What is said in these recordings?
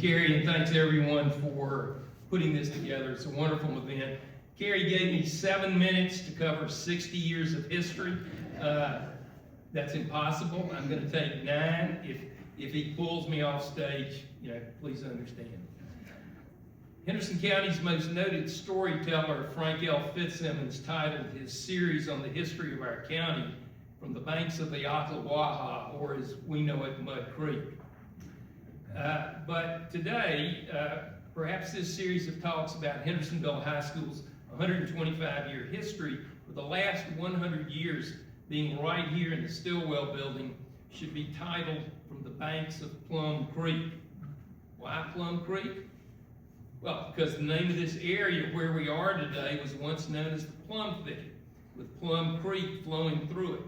you, Carrie, and thanks everyone for putting this together. It's a wonderful event. Carrie gave me 7 minutes to cover 60 years of history. That's impossible. I'm going to take 9. If he pulls me off stage, please understand. Henderson County's most noted storyteller, Frank L. Fitzsimmons, titled his series on the history of our county From the Banks of the Ocklawaha, or as we know it, Mud Creek. But today, perhaps this series of talks about Hendersonville High School's 125-year history, with the last 100 years being right here in the Stillwell building, should be titled From the Banks of Plum Creek. Why Plum Creek? Well, because the name of this area where we are today was once known as the Plum Thicket, with Plum Creek flowing through it.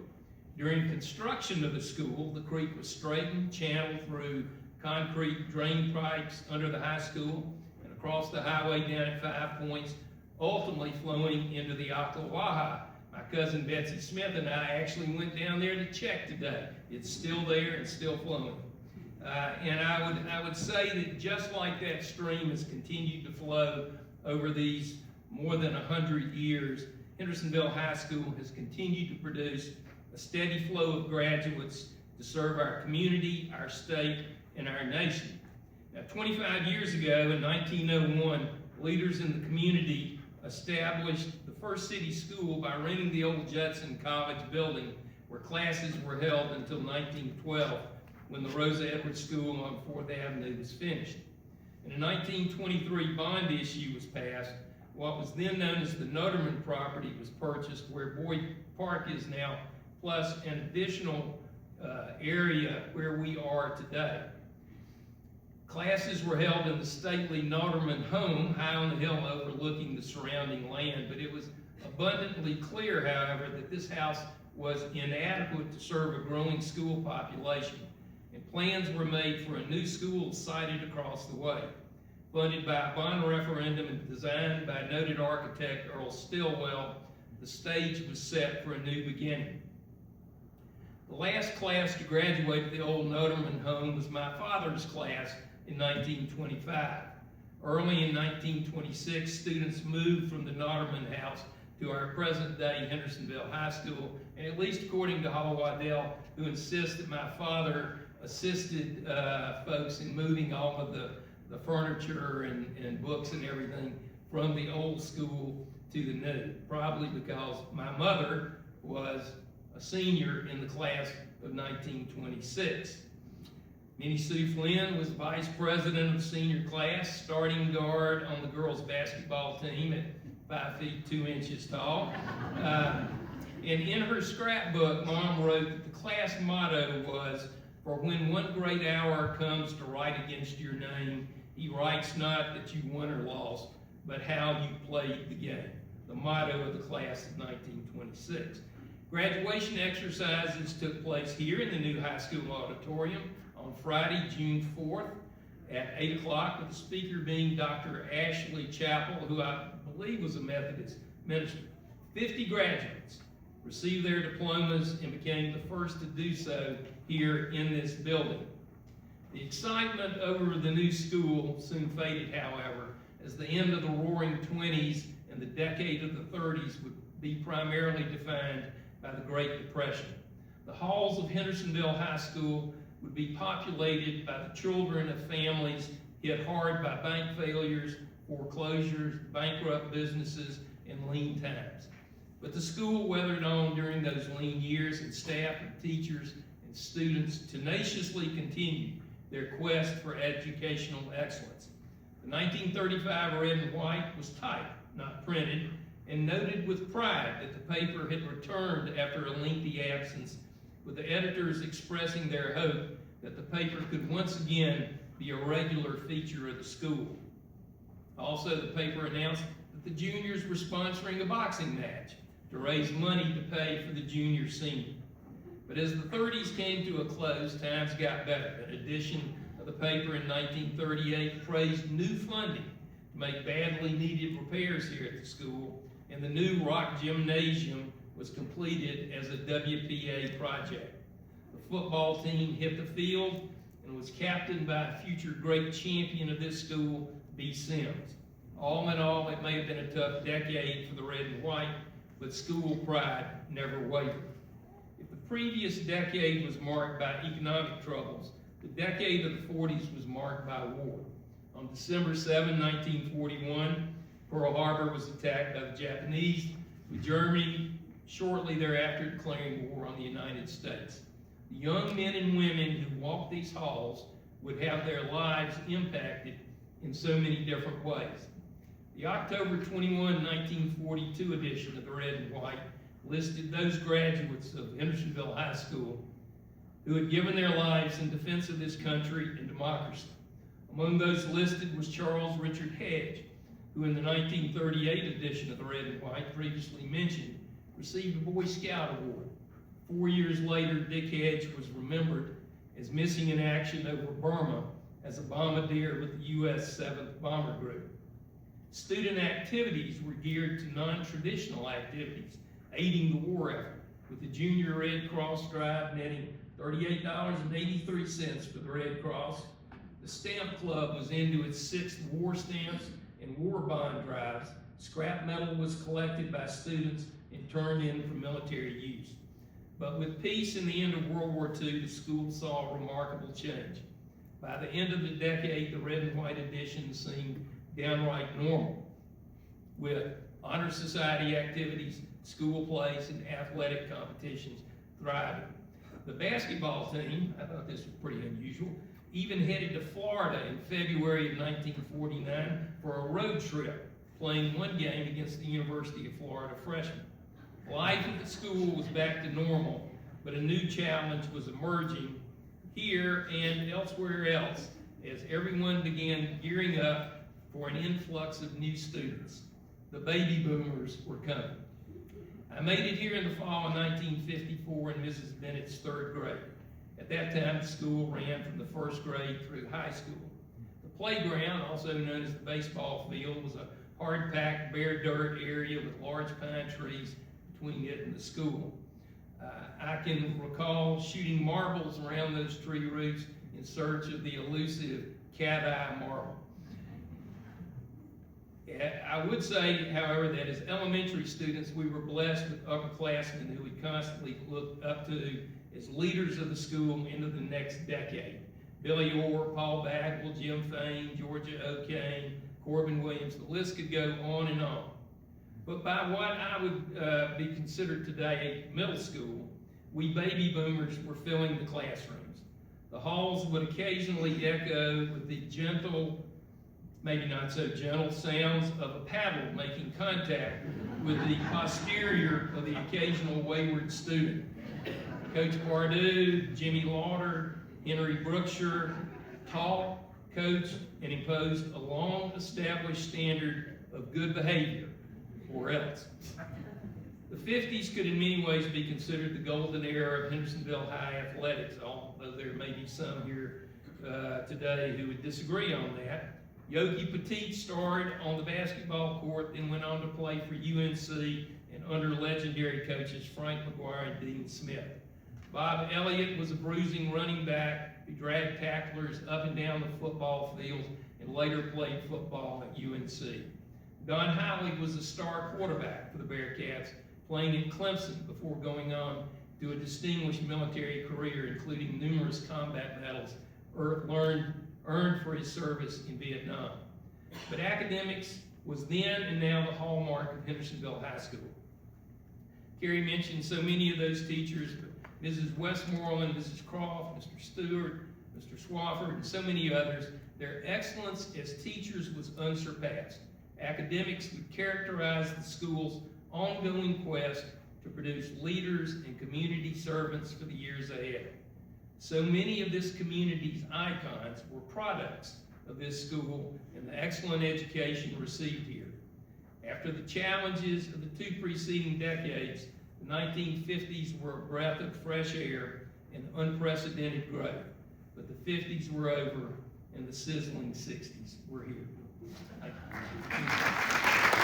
During construction of the school, the creek was straightened, channeled through concrete drain pipes under the high school and across the highway down at 5 Points, ultimately flowing into the Ocklawaha. My cousin Betsy Smith and I actually went down there to check today. It's still there and still flowing. And I would say that just like that stream has continued to flow over these more than 100 years, Hendersonville High School has continued to produce a steady flow of graduates to serve our community, our state, and our nation. Now, 25 years ago, in 1901, leaders in the community established the first city school by renting the old Judson College building, where classes were held until 1912, when the Rosa Edwards School on 4th Avenue was finished. And in 1923, bond issue was passed. What was then known as the Noterman property was purchased, where Boyd Park is now, plus an additional area where we are today. Classes were held in the stately Noterman home, high on the hill overlooking the surrounding land, but it was abundantly clear, however, that this house was inadequate to serve a growing school population, and plans were made for a new school sited across the way. Funded by a bond referendum and designed by noted architect Earl Stillwell, the stage was set for a new beginning. The last class to graduate at the old Noterman home was my father's class in 1925. Early in 1926, students moved from the Noterman house to our present-day Hendersonville High School, and at least according to Hall Waddell, who insists that my father assisted folks in moving all of the furniture and books and everything from the old school to the new, probably because my mother was a senior in the class of 1926. Minnie Sue Flynn was vice president of the senior class, starting guard on the girls' basketball team at 5 feet 2 inches tall. And in her scrapbook, Mom wrote that the class motto was, "For when one great hour comes to write against your name, he writes not that you won or lost, but how you played the game." The motto of the class of 1926. Graduation exercises took place here in the new high school auditorium on Friday, June 4th at 8 o'clock, with the speaker being Dr. Ashley Chappell, who I believe was a Methodist minister. 50 graduates received their diplomas and became the first to do so here in this building. The excitement over the new school soon faded, however, as the end of the Roaring 20s and the decade of the 30s would be primarily defined by the Great Depression. The halls of Hendersonville High School would be populated by the children of families hit hard by bank failures, foreclosures, bankrupt businesses, and lean times. But the school weathered on during those lean years, and staff and teachers and students tenaciously continued their quest for educational excellence. The 1935 red and white was typed, not printed, and noted with pride that the paper had returned after a lengthy absence, with the editors expressing their hope that the paper could once again be a regular feature of the school. Also, the paper announced that the juniors were sponsoring a boxing match to raise money to pay for the junior-senior. But as the 30s came to a close, times got better. An edition of the paper in 1938 praised new funding to make badly needed repairs here at the school, and the new rock gymnasium was completed as a WPA project. The football team hit the field, and and was captained by a future great champion of this school, B. Sims. All in all, it may have been a tough decade for the red and white, but school pride never wavered. If the previous decade was marked by economic troubles, the decade of the 40s was marked by war. On December 7, 1941, Pearl Harbor was attacked by the Japanese, with Germany shortly thereafter declaring war on the United States. The young men and women who walked these halls would have their lives impacted in so many different ways. The October 21, 1942 edition of the Red and White listed those graduates of Hendersonville High School who had given their lives in defense of this country and democracy. Among those listed was Charles Richard Hedge, who in the 1938 edition of the Red and White, previously mentioned, received a Boy Scout Award. 4 years later, Dick Hedge was remembered as missing in action over Burma as a bombardier with the U.S. 7th Bomber Group. Student activities were geared to non-traditional activities, aiding the war effort, with the Junior Red Cross drive netting $38.83 for the Red Cross. The Stamp Club was into its 6th war stamps and war bond drives. Scrap metal was collected by students and turned in for military use. But with peace and the end of World War II, the school saw a remarkable change. By the end of the decade, the Red and White edition seemed downright normal, with honor society activities, school plays, and athletic competitions thriving. The basketball team, I thought this was pretty unusual, even headed to Florida in February of 1949 for a road trip, playing one game against the University of Florida freshmen. Life at the school was back to normal, but a new challenge was emerging here and elsewhere else as everyone began gearing up for an influx of new students. The baby boomers were coming. I made it here in the fall of 1954 in Mrs. Bennett's 3rd grade. At that time, the school ran from the 1st grade through high school. The playground, also known as the baseball field, was a hard-packed, bare dirt area with large pine trees between it and the school. I can recall shooting marbles around those tree roots in search of the elusive cat-eye marble. I would say, however, that as elementary students, we were blessed with upperclassmen who we constantly looked up to as leaders of the school into the next decade. Billy Orr, Paul Bagwell, Jim Fain, Georgia O'Kane, Corbin Williams, the list could go on and on. But by what I would be considered today middle school, we baby boomers were filling the classrooms. The halls would occasionally echo with the gentle, maybe not so gentle, sounds of a paddle making contact with the posterior of the occasional wayward student. Coach Pardue, Jimmy Lauder, Henry Brookshire taught, coached, and imposed a long-established standard of good behavior, or else. The 50s could in many ways be considered the golden era of Hendersonville High athletics, although there may be some here today who would disagree on that. Yogi Petit started on the basketball court, then went on to play for UNC and under legendary coaches Frank McGuire and Dean Smith. Bob Elliott was a bruising running back who dragged tacklers up and down the football field and later played football at UNC. Don Howley was a star quarterback for the Bearcats, playing at Clemson before going on to a distinguished military career, including numerous combat medals earned for his service in Vietnam. But academics was then and now the hallmark of Hendersonville High School. Carrie mentioned so many of those teachers, Mrs. Westmoreland, Mrs. Croft, Mr. Stewart, Mr. Swafford, and so many others. Their excellence as teachers was unsurpassed. Academics would characterize the school's ongoing quest to produce leaders and community servants for the years ahead. So many of this community's icons were products of this school and the excellent education received here. After the challenges of the 2 preceding decades, the 1950s were a breath of fresh air and unprecedented growth. But the 50s were over and the sizzling 60s were here. Thank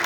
you.